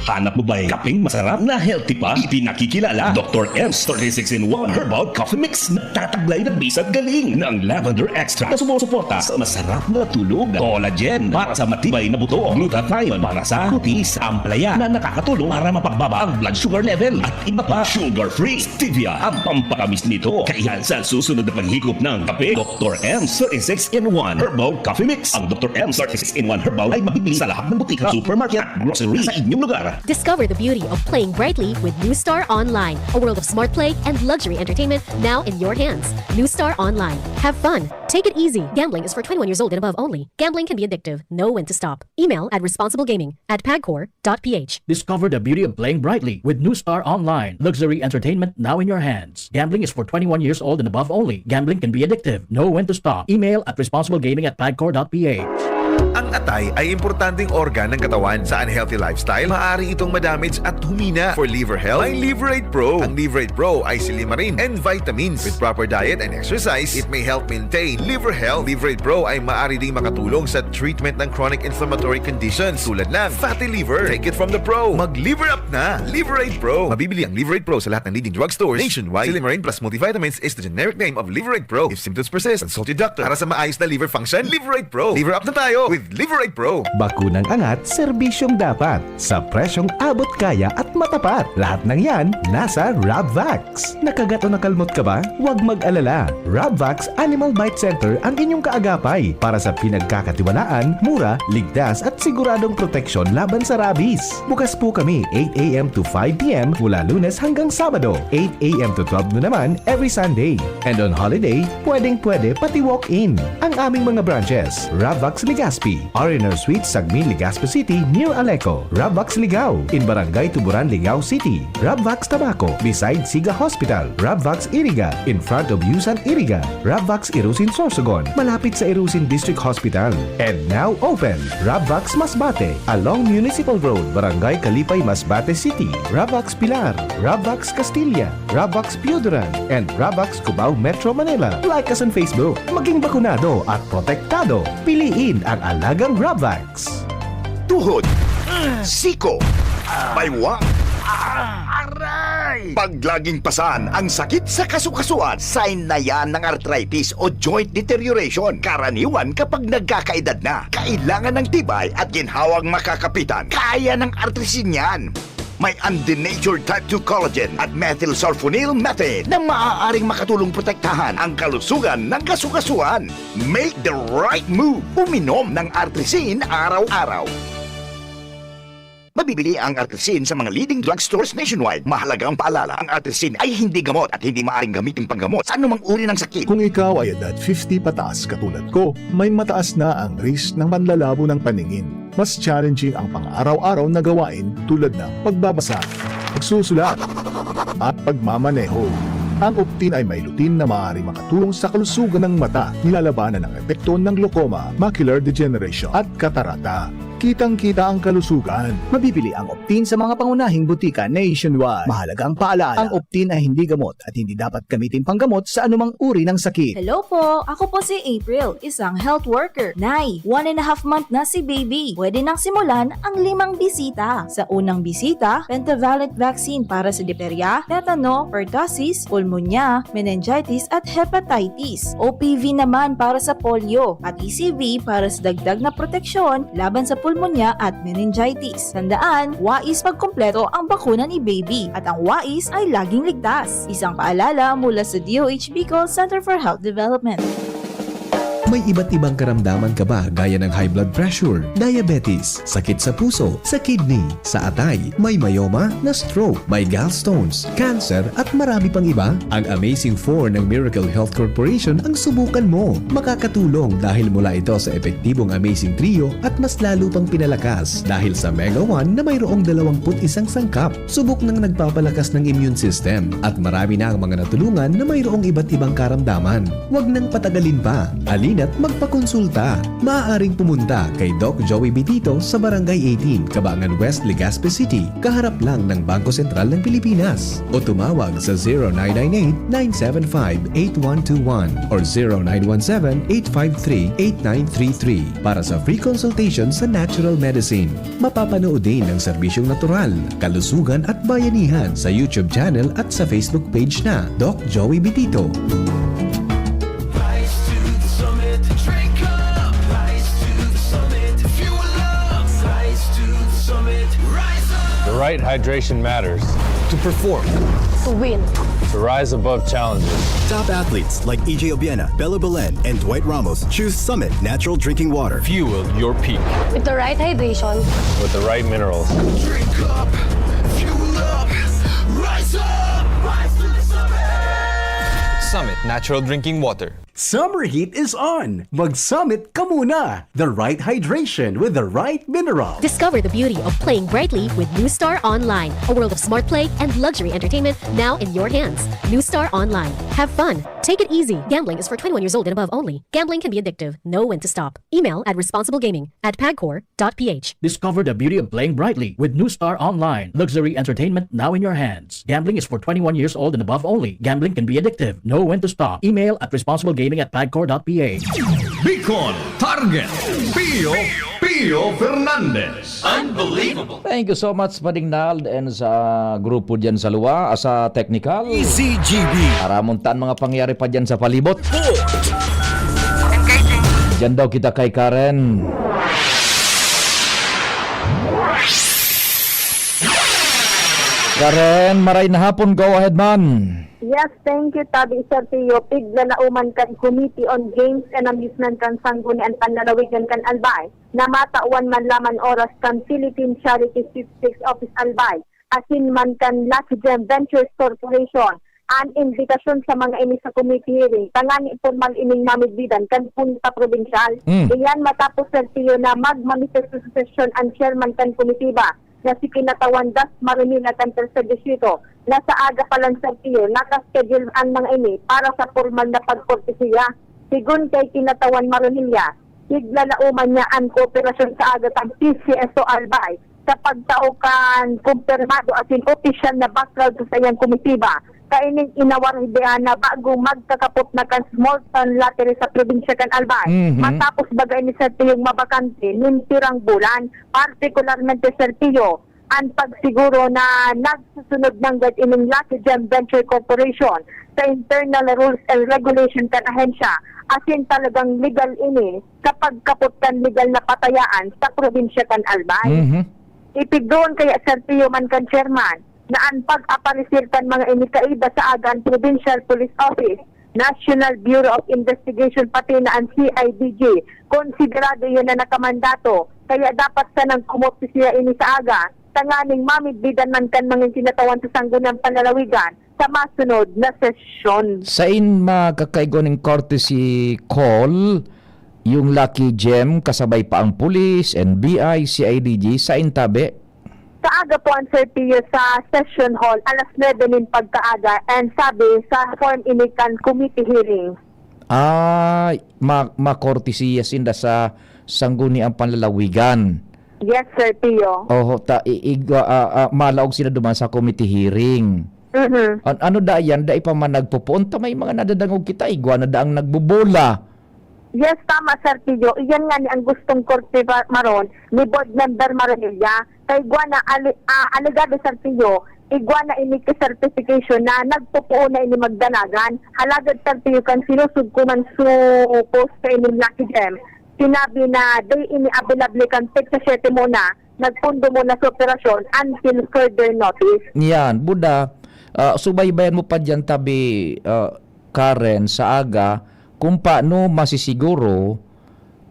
Hanap mo ba kapeng masarap na healthy pa? Ipinakikilala Dr. M's 36-in-1 Herbal Coffee Mix na tataglay ng bisag galing ng lavender extract na sumusuporta sa masarap na tulog, collagen para sa matibay na buto, glutathione para sa kutis, amplaya na nakakatulong para mapagbaba ang blood sugar level at iba pa. Sugar-free stevia ang pampatamis nito. Kaya sa susunod na paghigop ng kape, Dr. M's 36-in-1 Herbal Coffee Mix. Ang Dr. M's 36-in-1 Herbal ay mabibili sa lahat ng butika, supermarket at grocery sa inyong lugar. Discover the beauty of playing brightly with New Star Online, a world of smart play and luxury entertainment now in your hands. New Star Online. Have fun. Take it easy. Gambling is for 21 years old and above only. Gambling can be addictive. Know when to stop. Email at responsiblegaming@pagcor.ph. Discover the beauty of playing brightly with New Star Online. Luxury entertainment now in your hands. Gambling is for 21 years old and above only. Gambling can be addictive. Know when to stop. Email at responsiblegaming@pagcor.ph. Ang atay ay importanteng organ ng katawan. Sa unhealthy lifestyle, maaari itong madamage at humina. For liver health, ay Liverate Pro. Ang Liverate Pro ay silimarin and vitamins. With proper diet and exercise, it may help maintain liver health. Liverate Pro ay maaari ding makatulong sa treatment ng chronic inflammatory conditions tulad ng fatty liver. Take it from the pro. Mag-liver up na. Liverate Pro. Mabibili ang Liverate Pro sa lahat ng leading drugstores nationwide. Silimarin plus multivitamins is the generic name of Liverate Pro. If symptoms persist, consult your doctor. Para sa maayos na liver function, Liverate Pro. Liver up na tayo with Liverate Pro. Bakunang angat, serbisyong dapat. Sa presyong abot kaya at matapat. Lahat ng yan, nasa Rabvax. Nakagat o nakalmot ka ba? Huwag mag-alala. Rabvax Animal Bite Center ang inyong kaagapay para sa pinagkakatiwalaan, mura, ligtas at siguradong proteksyon laban sa rabies. Bukas po kami 8 a.m. to 5 p.m. mula Lunes hanggang Sabado, 8 a.m. to 12 noon naman every Sunday. And on holiday, pwedeng-pwede pati walk-in. Ang aming mga branches, Rabvax Legazpi, R&R Suite, Sagmin, Legazpi City, near Aleco. Rabvax Ligao, in Barangay Tuburan, Ligao City. Rabvax Tabaco, beside Siga Hospital. Rabvax Iriga, in front of Yusan Iriga. Rabvax Irusin Sorsogon, malapit sa Irusin District Hospital. And now open, Rabvax Masbate, along Municipal Road, Barangay Kalipay, Masbate City. Rabvax Pilar, Rabvax Castilla, Rabvax Piuduran, and Rabvax Cubao, Metro Manila. Like us on Facebook. Maging bakunado at protektado. Piliin ang alagang Rabvax. Tuhod, siko, baywang, aray! Pag laging pasan ang sakit sa kasukasuan, sign na yan ng arthritis o joint deterioration. Karaniwan kapag nagkakaedad na, kailangan ng tibay at ginhawang makakapitan. Kaya ng artrisin yan. May undenatured type 2 collagen at methylsulfonyl methane na maaaring makatulong protektahan ang kalusugan ng kasukasuan. Make the right move. Uminom ng Artrisin araw-araw. Mabibili ang Artrisin sa mga leading drugstores nationwide. Mahalaga ang paalala, ang Artrisin ay hindi gamot at hindi maaaring gamitin panggamot sa anumang uri ng sakit. Kung ikaw ay edad 50 pataas katulad ko, may mataas na ang risk ng panlalabo ng paningin. Mas challenging ang pang-araw-araw na gawain tulad ng pagbabasa, pagsusulat, at pagmamaneho. Ang Optin ay may lutin na maaaring makatulong sa kalusugan ng mata, nilalabanan ang epekto ng glaucoma, macular degeneration at katarata. kitang-kita ang kalusugan. Mabibili ang Optin sa mga pangunahing butika nationwide. Mahalaga ang paalala, ang Optin ay hindi gamot at hindi dapat gamitin panggamot sa anumang uri ng sakit. Hello po, ako po si April, isang health worker. Nay, 1.5 month na si baby. Pwede nang simulan ang 5 bisita. Sa unang bisita, pentavalent vaccine para sa diphtheria, tetano, pertussis, pulmonya, meningitis at hepatitis. OPV naman para sa polio at ECV para sa dagdag na proteksyon laban sa pulmonya at meningitis. Tandaan, wais pagkumpleto ang bakuna ni baby at ang wais ay laging ligtas. Isang paalala mula sa DOH Bicol Center for Health Development. May iba't ibang karamdaman ka ba gaya ng high blood pressure, diabetes, sakit sa puso, sa kidney, sa atay, may myoma, na stroke, may gallstones, cancer at marami pang iba? Ang Amazing 4 ng Miracle Health Corporation ang subukan mo. Makakatulong dahil mula ito sa epektibong Amazing Trio at mas lalo pang pinalakas dahil sa Mega 1 na mayroong 21 sangkap. Subok ng nagpapalakas ng immune system at marami na ang mga natulungan na mayroong iba't ibang karamdaman. Huwag nang patagalin pa. At magpakonsulta. Maaaring pumunta kay Doc Joey Bitito sa Barangay 18, Cabangan West, Legazpi City, kaharap lang ng Bangko Sentral ng Pilipinas. O tumawag sa 0998-975-8121 or 0917-853-8933 para sa free consultation sa natural medicine. Mapapanood din ang serbisyong natural, kalusugan at bayanihan sa YouTube channel at sa Facebook page na Doc Joey Bitito. The right hydration matters. To perform. To win. To rise above challenges. Top athletes like EJ Obiena, Bella Belen, and Dwight Ramos choose Summit Natural Drinking Water. Fuel your peak. With the right hydration. With the right minerals. Drink up, fuel up, rise up, rise to the summit. Summit Natural Drinking Water. Summer heat is on. Mag-Summit ka muna. The right hydration with the right mineral. Discover the beauty of playing brightly with New Star Online, a world of smart play and luxury entertainment now in your hands. New Star Online. Have fun. Take it easy. Gambling is for 21 years old and above only. Gambling can be addictive. Know when to stop. Email at responsiblegaming@pagcor.ph. Discover the beauty of playing brightly with New Star Online, luxury entertainment now in your hands. Gambling is for 21 years old and above only. Gambling can be addictive. Know when to stop. Email at responsiblegaming@pagcor.ph. Bicol Target Pio Fernandez. Unbelievable. Thank you so much, Pading Nald, and sa grupo dyan sa luwa, sa technical. ECGB. Para muntaan mga pangyari pa dyan sa palibot. Dyan daw kita kay Karen. Karen, maray na hapon. Go ahead, man. Yes, thank you, Tabi Sir Tio. Pigla na uman kan Committee on Games and Amusement kan Sanggunian Panlalawigan kan Albay. Na matawan man laman oras kan Philippine Charity Sweepstakes Office Albay. Asin man kan Lucky Gem Ventures Corporation. An invitasyon sa mga ini sa committee hearing. Tangani formal ining mamigbidan kan punta provincial. Iyan matapos Sir Tio na mag-manifesto session ang chairman kan committee ba na si Kinatawan Das Marinila kan Tercer Distrito. Nasa aga pa lang Sir Tio, nakaschedule ang mga ini para sa formal na pagkortesiya. Sigun kay Kinatawan Marinilla, iglalauman niya ang kooperasyon sa aga ng PCSO Albay sa pagtaukan kumpirmado at opisyal na background sa iyang komitiba. Kaining inawarhidean na bago magkakapot na kan small town lottery sa probinsya kan Albay. Matapos bagay ni Sir Tio yung mabakante nung tirang bulan, partikularmente Sir Tio, ang pagsiguro na nagsusunod ng ining Lucky Gem Venture Corporation sa internal rules and regulation kan ahensya. Asin talagang legal ini kapag kapot kan legal na patayaan sa probinsya kan Albay. Ipigdoon kaya Sir Tio man kan chairman na ang pag-aparisir kan mga inikaida sa agan Provincial Police Office, National Bureau of Investigation pati na ang CIDG. Konsiderado yun na nakamandato kaya dapat sa nang kumopsi siya ini sa aga tanganing mamigbidan man kan mga kinatawan sa Sangguniang Panlalawigan sa masunod na sesyon. Sa in makakaigo ng courtesy call, yung Lucky Gem, kasabay pa ang Police, NBI, CIDG, sa intabi? Sa aga po ang Sir Tio sa session hall, alas 9 din pagkaaga, and sabi sa form inikan committee hearing. Makortesiya sinda sa Sangguniang Panlalawigan. Yes, Sir Pio. Malaog sila duman sa committee hearing. Ano da yan? Da pa man nagpupunta, may mga nadadangog kita, igwa na da ang nagbubola. Yes, tama, Sir Pio. Iyan nga ni ang gustong korte maron ni Board Member Maranilla. Kay Guana alegado, Sir Pio, igwa na ini certification na nagpupuo na ini magdanagan. Halagad, Sir Pio, kan sinusug ko man su post sa inyong Lucky Gem. Sinabi na day ini available kan tek sa 7 muna, nagpundo muna sa operasyon until further notice. Yan, Buda, subaybayan mo pa dyan tabi, Karen, sa aga, kung paano masisiguro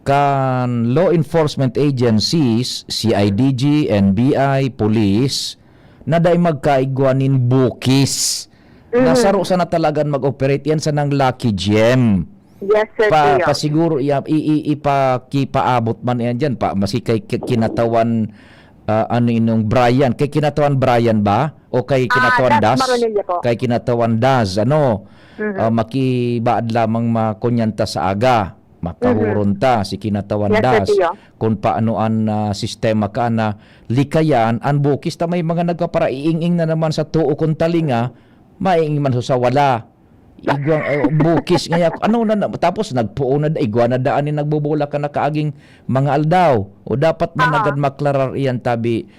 kan law enforcement agencies, CIDG, NBI, police, na dahil magkaigwanin bukis. Nasaro sana talagang mag-operate yan sa ng Lucky Gem. Yes, Sir Pio. Pasiguro ipakipaabot man yan dyan. Masikay kinatawan Brian. Kay kinatawan Brian ba? O kay kinatawan Das? Kay kinatawan Das. Makibaad lamang makunyanta sa aga. Makahuron si kinatawan Das. Kung paano ang sistema ka na likayan, ang bukis ta may mga nagpapara-iing na naman sa tuo kung talinga, maiing man sa wala. Igwang bukis ngaya tapos nagpuo na igwa na daan ni nagbobola ka na kaaging mga aldaw o dapat man agad maklarar iyan tabi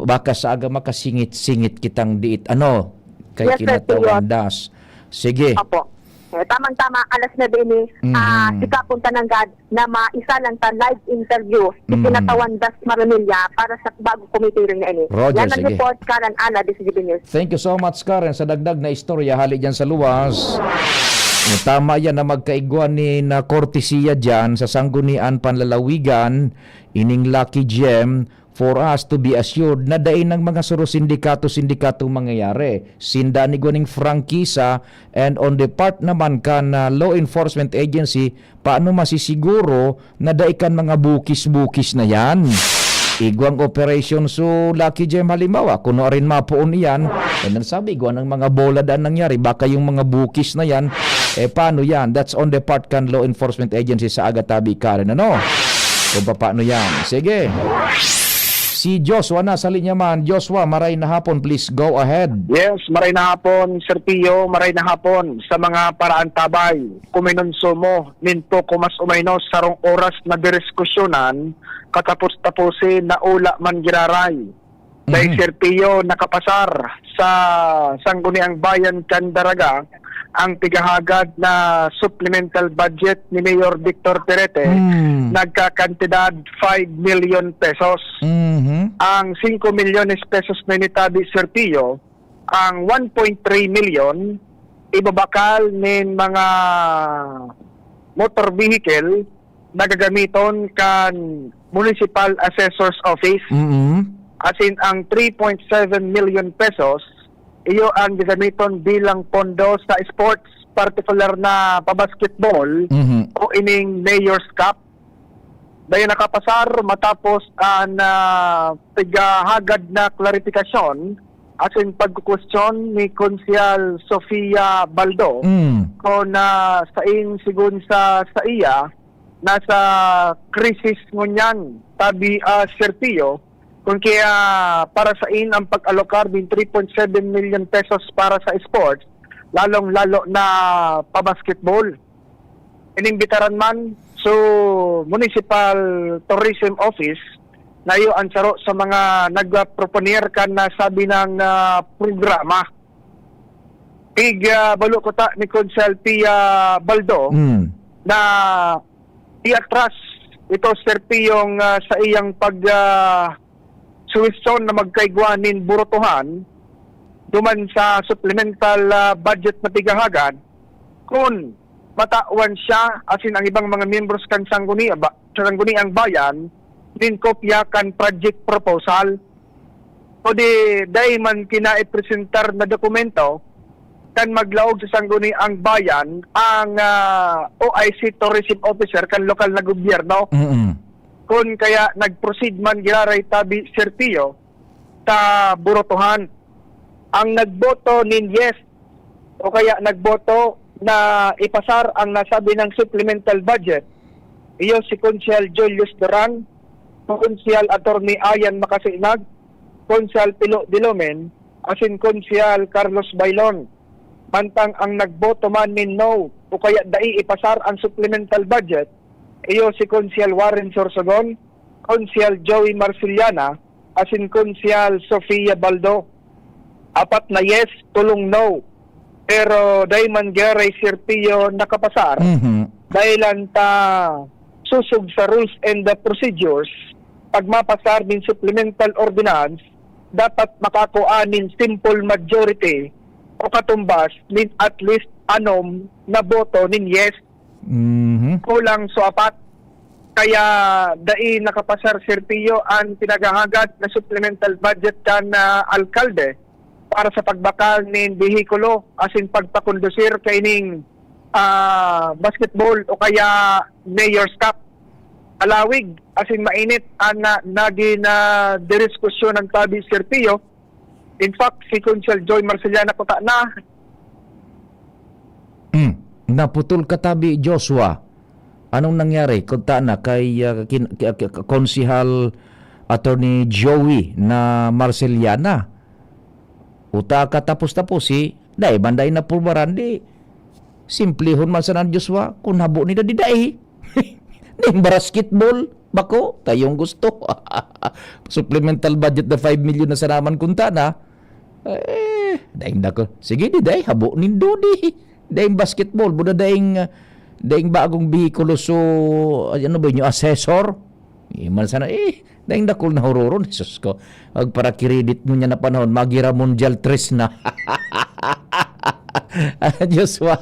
baka sa aga makasingit-singit kitang diit kay kinatawan Das. Sige. Opo. Tamang-tama, alas na din sikapon tananggad na maisa lang ta live interview si kinatawan Das Maranilla para sa bago committee rin na ini. Roger, yan ang report, Karen Ana, DCGB News. Thank you so much, Karen, sa dagdag na istorya hali dyan sa luwas. Tama yan na magkaigwa ni na kortesiya dyan sa sanggunian panlalawigan ining Lucky Gem for us to be assured na dain ng mga suro sindikato mangyayari. Sinda ni Guning Frankisa and on the part naman ka na law enforcement agency, paano masisiguro na daikan mga bukis-bukis na yan? Igwang operation so Lucky Gem halimbawa, kuno rin mapuon iyan, sabi igwang ng mga bola daan nangyari, baka yung mga bukis na yan, paano yan? That's on the part kan law enforcement agency sa agatabi Karen, kung paano yan. Sige. Si Joshua na sa linya man. Joshua, maray na hapon. Please go ahead. Yes, maray na hapon, Sir Pio. Maray na hapon sa mga paraan tabay. Kuminonsumo, ninto kumas umaynos sarong oras na direskusyonan, katapos-tapusin na ula man giraray. Dahil Sir Pio nakapasar sa Sangguniang Bayan Candaraga ang tigahagad na supplemental budget ni Mayor Victor Perete, nagkakantidad 5 million pesos. Ang 5 milyones pesos na nitabi, Sir Pio, ang 1.3 million ibabakal ng mga motor vehicle na gagamiton kan Municipal Assessor's Office. As in, ang 3.7 million pesos iyo ang gagamiton bilang pondo sa sports, particular na pabasketball o ining Mayor's Cup. Dahil nakapasar matapos ang tigahagad na klarifikasyon as in pagkukwestiyon ni Konsyal Sofia Baldo kung saing sigun sa iya nasa krisis ngunyan tabi Sir Pio, kung kaya para sa ang pag-alokar din 3.7 million pesos para sa sports, lalong-lalo na pabasketball. Inimbitaran man so Municipal Tourism Office na iyo ang saro sa mga nagproponer kan na sabi ng programa. Balo ko ta ni Consel Pia Baldo na iatras ito Sir Piyong sa iyang suwisyon na magkaigwanin burutuhan duman sa supplemental budget na tigahagad kung matawan siya asin ang ibang mga members kan Sangguniang Bayan din kopya kan project proposal o di day man kinaipresentar na dokumento kan maglaog sa Sangguniang Bayan ang OIC Tourism Officer kan lokal na gobyerno. Kung kaya nag-proceed man giraray tabi Sir Pio ta burotohan ang nagboto nin yes o kaya nagboto na ipasar ang nasabi ng supplemental budget iyo si Consiel Julius Duran Konsyal Attorney Ayan Makasinag, Konsyal Pilo Dilomen, asin Konsyal Carlos Bailon. Mantang ang nagboto man nin no o kaya dai ipasar ang supplemental budget, iyo si Konsyal Warren Sorsogon, Konsyal Joey Marciliana, asin Konsyal Sofia Baldo. 4 na yes, tulong no. Pero dahil man Garay Sirpio nakapasar, dahilan ta susug sa rules and the procedures, pag mapasar din supplemental ordinance, dapat makakuanin simple majority o katumbas nin at least anom na boto nin yes. Kulang so 4. Kaya dai nakapasar Sirpio ang pinagahagad na supplemental budget kan alkalde para sa pagbakal nin behikulo asin pagpakondusir kaining basketball o kaya Mayor's Cup. Alawig asin mainit ang naging diskusyon ng tabi Sirpio. In fact, si Konsyal Joy Marciliana ko na. Naputol katabi Joshua. Anong nangyari? Kunta na kay Konsihal Attorney Joey na Marciliana. Uta ka tapos-tapos dai banday na pulbaran di simplihon man sa Joshua kung habo nila di dai ning basketball bako tayong gusto supplemental budget na 5 million na sa naman kunta na daing dako sige di dai habo nindo di daing basketball buda daing bagong bihikulo so ano ba yung assessor man sana daing dakol na hororon Jesus ko ag para kiredit mo niya na panahon magira Mundial 3 na Joshua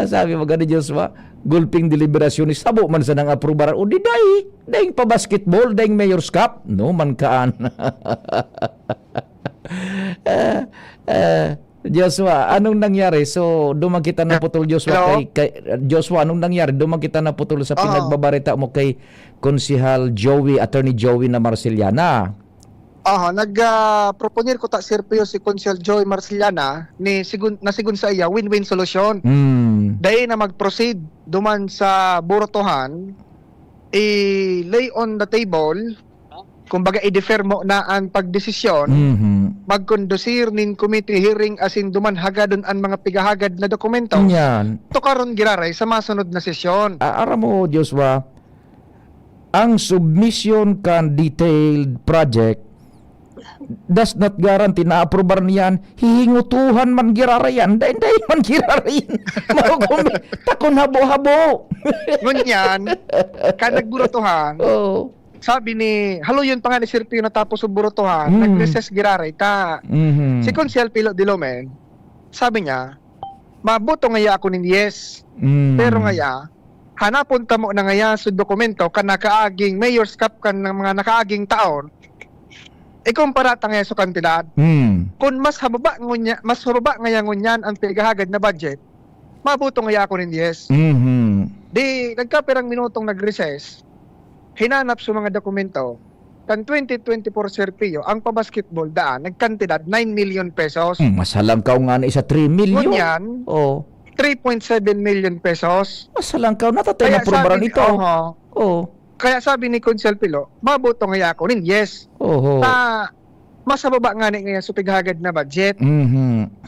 sabi mo gani Joshua gulping deliberasyon sabo man sa nang aprobar o di daing pa basketball daing Mayor's Cup no man kaan Joshua, anong nangyari? So, dumang kita na putol Joshua kay Joshua, anong nangyari? Dumang kita na putol sa pinagbabarita mo kay Konsihal Joey, Attorney Joey na Marciliana. Nag-proponir ko ta Sirpio si Konsihal Joey Marciliana ni sigun sa iya win-win solution. Dahil na mag-proceed duman sa burotohan, i-lay on the table, kumbaga i-defer mo na ang pagdesisyon, magkondusir nin committee hearing asin duman hagadon ang mga pigahagad na dokumento. Yan. To karon giraray sa masunod na sesyon. Aram mo Joshua, ang submission kan detailed project does not guarantee na aprobar niyan hihingutuhan man girarayan dahin man girarayan takon habo-habo ngunyan kan nagburotohan sabi ni halo yun pa nga ni Sirpio natapos ang burotohan nag-recess giraray ta si Konsyal Pilo Dilomen sabi niya mabuto ngaya ako nin yes pero ngaya hanapon tamo na ngaya sa dokumento kan nakaaging Mayor's Cup kan ng mga nakaaging taon ikumpara ta ngaya sa kantidad kung mas hababa ngaya ngunyan ang pigahagad na budget mabuto ngaya ako nin yes di nagkapirang minutong nag-recess hinanap sa mga dokumento kan 2024 Sirpio ang pabasketball daan nagkantidad 9 million pesos. Masalang ka nga na isa 3 million. Ngunyan, 3.7 million pesos. Masalang ka natatay na probaran ito. Kaya sabi ni Konsyal Pilo, mabuto nga ako rin, yes. Ta masababa nga ni ngayon sa pighagad na budget.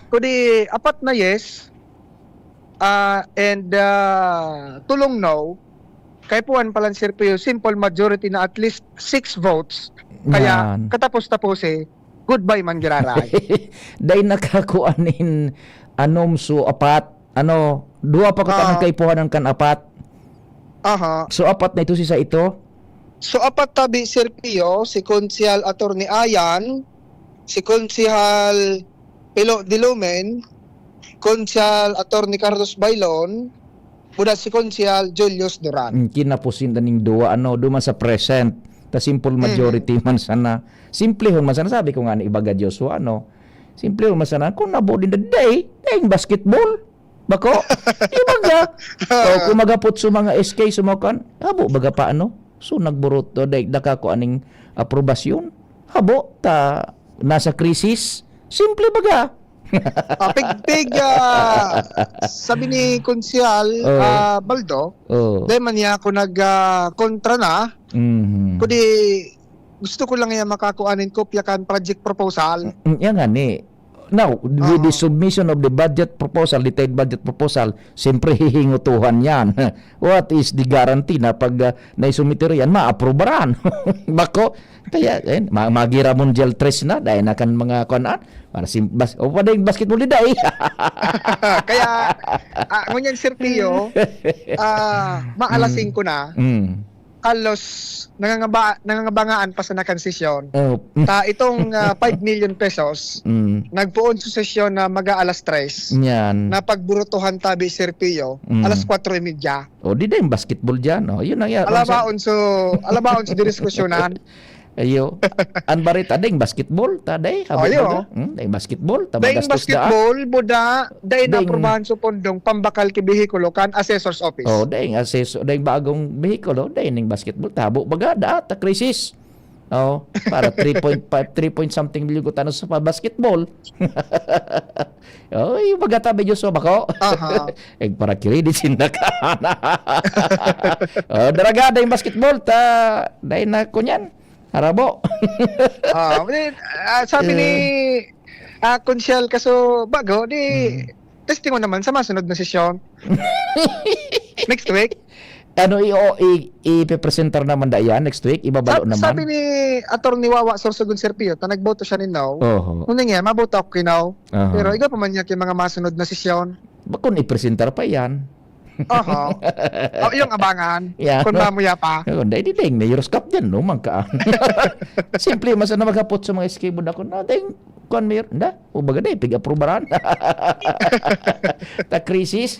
Kundi 4 na yes and tulong no. Kaya puwan palang Sirpio, simple majority na at least 6 votes. Kaya katapos-tapos goodbye man giraray. Dahil nakakuanin anom so 4, duwa pa katanang kaipuhanan kan 4. So 4 na ito sa ito? So 4 tabi Sirpio, si Konsyal Attorney Ayan, si Konsihal Pilo Dilomen, Konsyal Attorney Carlos Bailon, buda si Konsyal Julius Duran. Kinapusin na ning duwa duman sa present ta simple majority man sana. Simple hon man sana sabi ko nga ni ibaga Joshua simple hon man sana kung nabo din day basketball bako ibaga kung magapot sa mga SK sumakan habo baga pa so nagburot day daka ko aning aprobasyon habo ta nasa krisis simple baga Sabi ni Konsyal Baldo, dahil man niya ako nag-kontra na, kundi gusto ko lang yan makakuanin kopya kan project proposal. Yan nga ni. Now, with the submission of the budget proposal, detailed budget proposal, siyempre hihingutuhan yan. What is the guarantee na pag naisumiter yan, ma-aprobaran? Bako, kaya magira mong gel tres na, dahil na kan mga kuanaan, para o pa yung basketball ni Day. Kaya, ngunyan Sir Pio, maalasing ko na, halos nangangabangaan pa sa nakansisyon. Itong 5 million pesos, nagpuon sa sesyon na mag-aalas 3. Yan. Na pagburutuhan tabi Sir Pio, alas 4:30. O, di na yung basketball dyan. O, yun ang Alabaon sa diskusyonan. Ayo, anbarit ading basketball taday ayo basketball daing basketball buda daing aprobahan sa pondong pambakal ki behikulo kan assessor's office. Daing daing bagong behikulo daing basketball tabo bagada ta krisis. Para 3 point something million ko sa basketball. Yung bagata medyo so bako. Para credit sindakan. Daraga daing basketball ta daing na kunyan. Harabo. Sabi ni Konsyal kaso bago testing mo naman sa masunod na sesyon. Next week. I-presenter naman da yan next week, ibabalo naman. Sabi ni Attorney Wawa Sorsogon Serpio, nagboto siya ninaw. Nung nga, maboto ako kinaw. Pero ikaw pa man niya kay mga masunod na sesyon. Bakit i-presenter pa yan? Yung abangan. Kung mamuya pa. Hindi ding na Euroscup dyan, no? Mangkaan. Simple, masa na maghapot sa mga skateboard ako. Ding, kuan mayor. Hindi, ubaga na, pig-aprobaran. Ta krisis.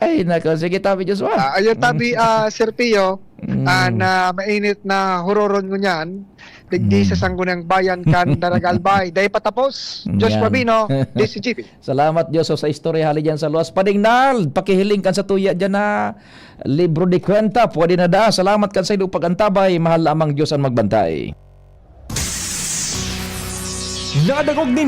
Ay, nako. Sige, tabi, Joshua. Ayun, tabi, Sir Pio, na mainit na hororon ko niyan. Digdi sa sanggunang bayan kan Daragalbay. Dahil patapos, Joshua Bino, DCGP. Salamat, Diyos, sa istorya hali dyan sa luwas. Padingnal, pakihiling kan sa tuya dyan na libro de kwenta. Pwede na da. Salamat kan sa ilo pagantabay. Mahal lamang Diyos ang magbantay. Nadagog din